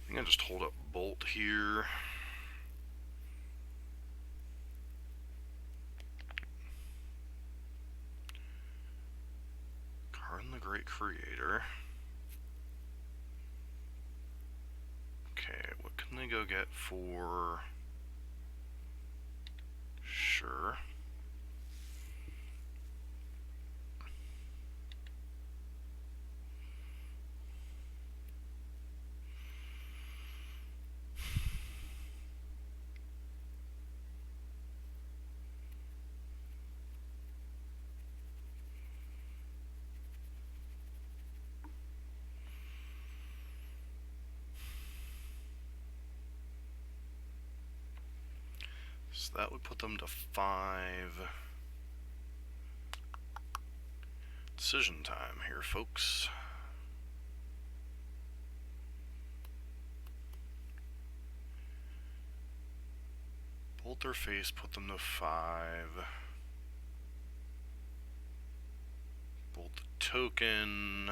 I think I just hold up Bolt here. Karn the Great Creator. Okay, what can they go get for... Sure. So that would put them to 5. Decision time here, folks. Bolt their face, put them to 5. Bolt the token.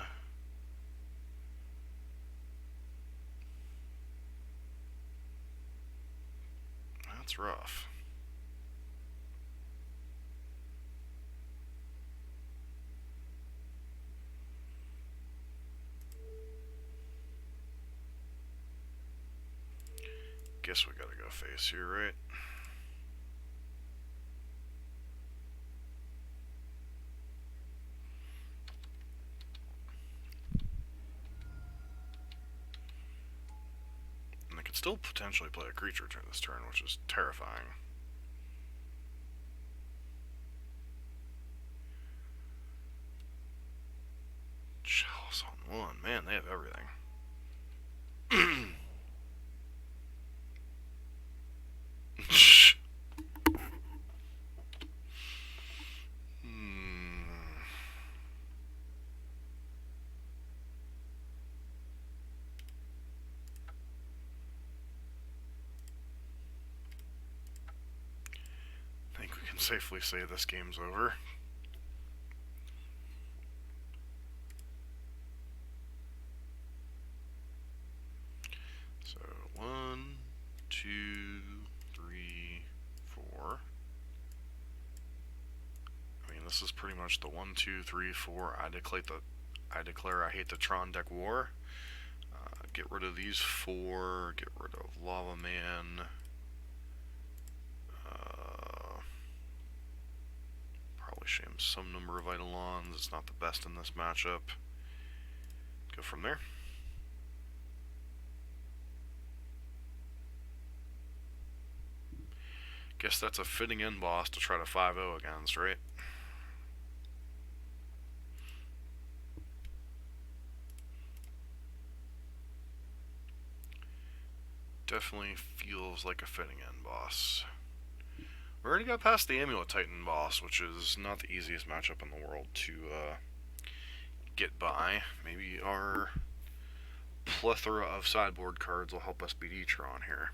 That's rough. Guess we gotta go face here, right? And they could still potentially play a creature turn this turn, which is terrifying. Chalice on 1. Man, they have everything. I think we can safely say this game's over. So 1, 2, 3, 4. I mean, this is pretty much the 1, 2, 3, 4. I declare I hate the Tron deck war. Get rid of these 4. Get rid of Lava Man. Probably shame some number of Eidolons. It's not the best in this matchup. Go from there. Guess that's a fitting end boss to try to 5-0 against, right? Definitely feels like a fitting end boss. We already got past the Amulet Titan boss, which is not the easiest matchup in the world to get by. Maybe our plethora of sideboard cards will help us beat Etron here.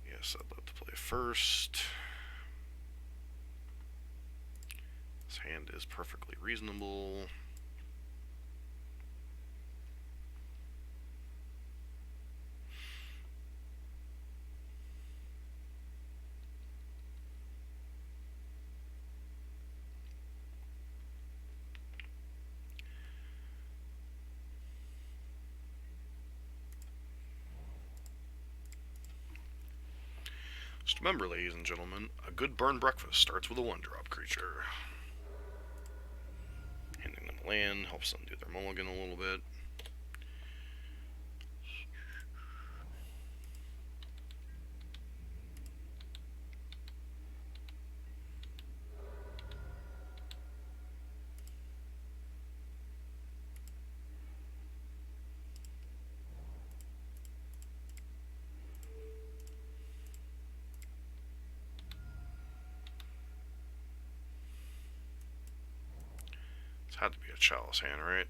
Yes, I'd love to play first. This hand is perfectly reasonable. Just remember, ladies and gentlemen, a good burn breakfast starts with a 1-drop creature. Handing them land helps them do their mulligan a little bit. It's had to be a Chalice hand, right?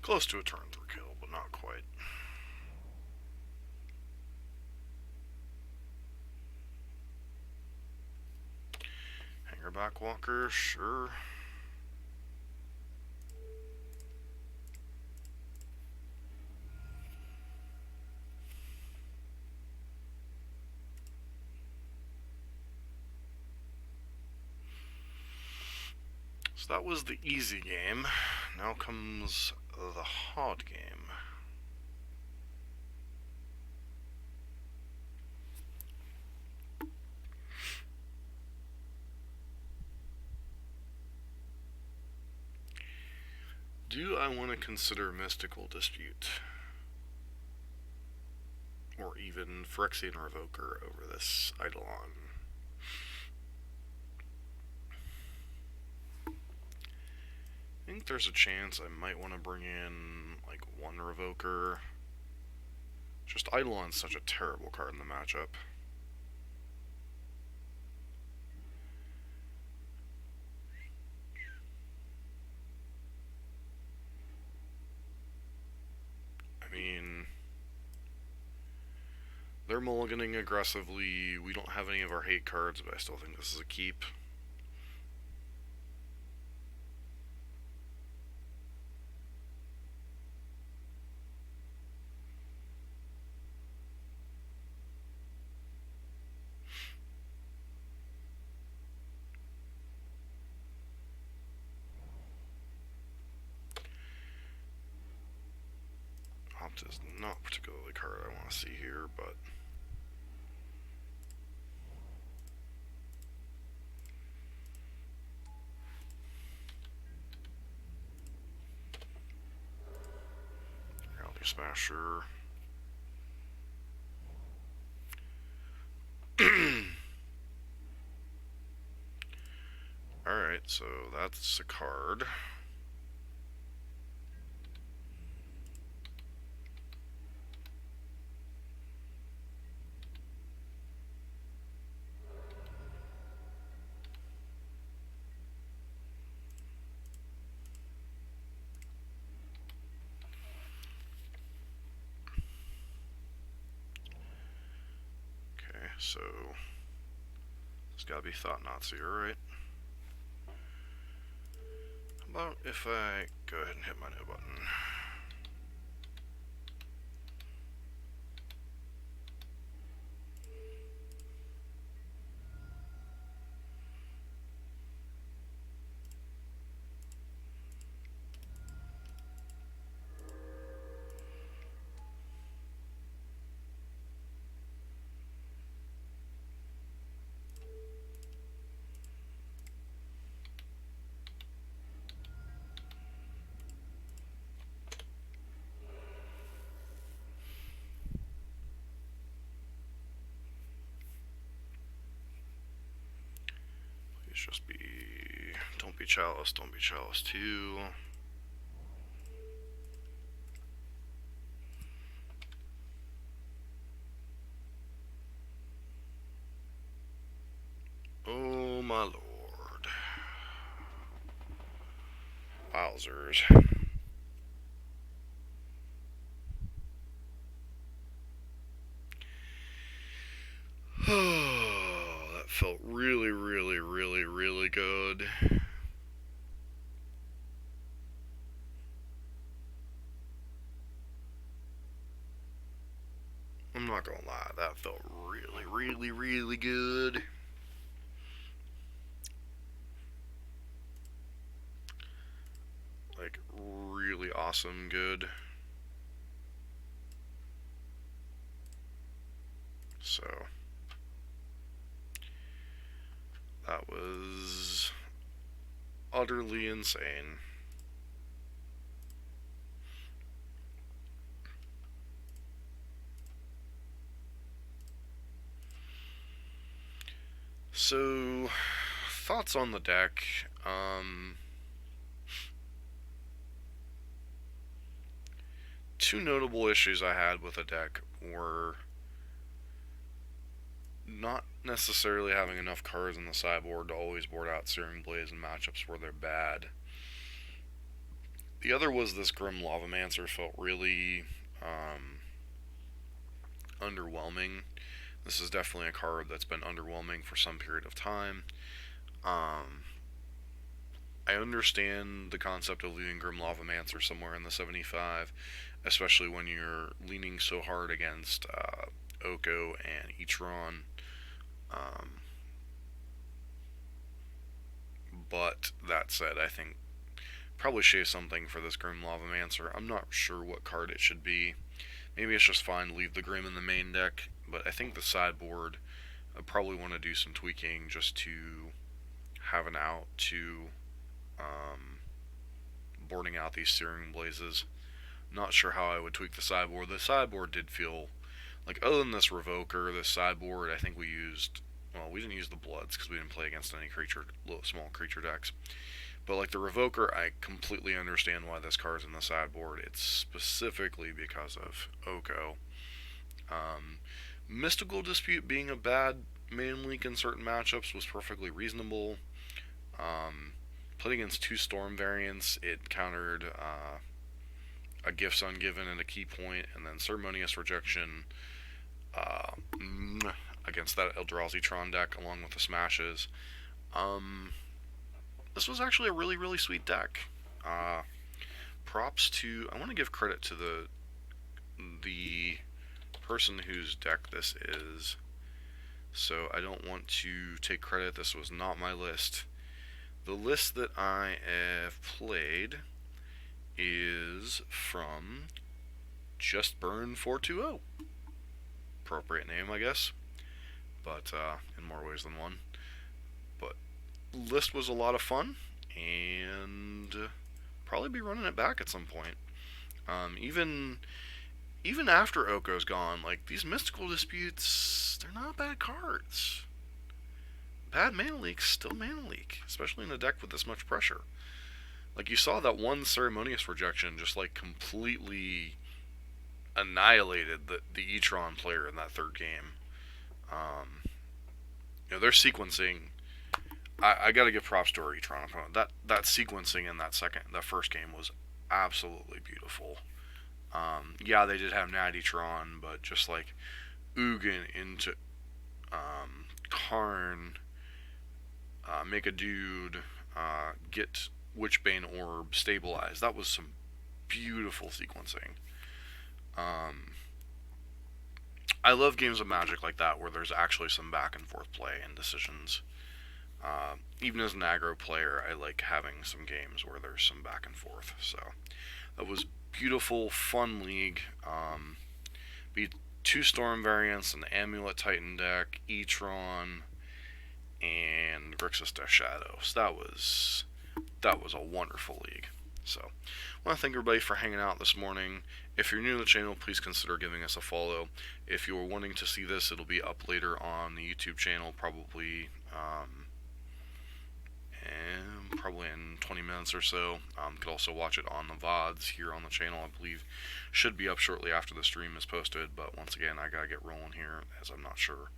Close to a turn 3 kill, but not quite. Hangerback Walker, sure. So that was the easy game. Now comes the hard game. Do I want to consider Mystical Dispute? Or even Phyrexian Revoker over this Eidolon? I think there's a chance I might want to bring in, like, 1 Revoker. Just Eidolon's such a terrible card in the matchup. I mean, they're mulliganing aggressively. We don't have any of our hate cards, but I still think this is a keep. Opt is not particularly a card I want to see here, but Reality Smasher. Alright, so that's a card. Okay, so It's gotta be Thought Nazi, alright. How about if I go ahead and hit my no button? Please just be... Don't be Chalice, don't be Chalice 2. Oh my lord. Wowzers. Oh, that felt really, really, really, really good. I'm not gonna lie, that felt really, really, really good. Like, really awesome good. So, that was utterly insane. So, thoughts on the deck. Two notable issues I had with the deck were not necessarily having enough cards on the sideboard to always board out Searing Blaze in matchups where they're bad. The other was this Grim Lavamancer felt really underwhelming. This is definitely a card that's been underwhelming for some period of time. I understand the concept of leaving Grim Lavamancer somewhere in the 75, especially when you're leaning so hard against Oko and Etron. But that said, I think probably shave something for this Grim Lavamancer. I'm not sure what card it should be. Maybe it's just fine to leave the Grim in the main deck, but I think the sideboard, I probably want to do some tweaking just to have an out to boarding out these Searing Blazes. Not sure how I would tweak the sideboard. The sideboard did feel like, other than this Revoker, this sideboard, I think we used, well, we didn't use the Bloods because we didn't play against any small creature decks. But like the Revoker, I completely understand why this card's in the sideboard. It's specifically because of Oko. Mystical Dispute being a bad main leak in certain matchups was perfectly reasonable. Played against two Storm variants, it countered a Gifts Ungiven and a Key Point, and then Ceremonious Rejection against that Eldrazi Tron deck, along with the Smashes. This was actually a really, really sweet deck. Props to... I want to give credit to the person whose deck this is. So I don't want to take credit. This was not my list. The list that I have played is from Just Burn 420. Appropriate name, I guess. But in more ways than one. But list was a lot of fun, and probably be running it back at some point. Even after Oko's gone, like, these Mystical Disputes, they're not bad cards. Bad Mana Leak's still Mana Leak, especially in a deck with this much pressure. Like, you saw that one Ceremonious Rejection just, like, completely annihilated the Etron player in that third game. Their sequencing, I gotta give props to our Etron opponent. That sequencing in that first game was absolutely beautiful. Yeah, they did have Natty-tron, but just like Ugin into Karn make a dude get Witchbane Orb stabilized. That was some beautiful sequencing. Um, I love games of Magic like that where there's actually some back and forth play and decisions. Even as an aggro player, I like having some games where there's some back and forth. So that was beautiful, fun league. Beat two Storm variants, an Amulet Titan deck, E-Tron, and Grixis Death Shadow. So that was a wonderful league. So I want to thank everybody for hanging out this morning. If you're new to the channel, please consider giving us a follow. If you're wanting to see this, it'll be up later on the YouTube channel, probably in 20 minutes or so. You could also watch it on the VODs here on the channel. I believe should be up shortly after the stream is posted. But once again, I gotta get rolling here as I'm not sure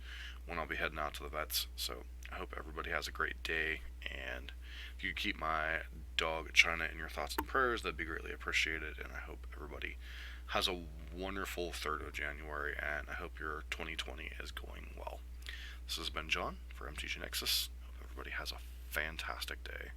when I'll be heading out to the vets. So I hope everybody has a great day, and if you could keep my dog China in your thoughts and prayers, that'd be greatly appreciated. And I hope everybody has a wonderful 3rd of January, and I hope your 2020 is going well. This has been John for MTG Nexus. Hope everybody has a fantastic day.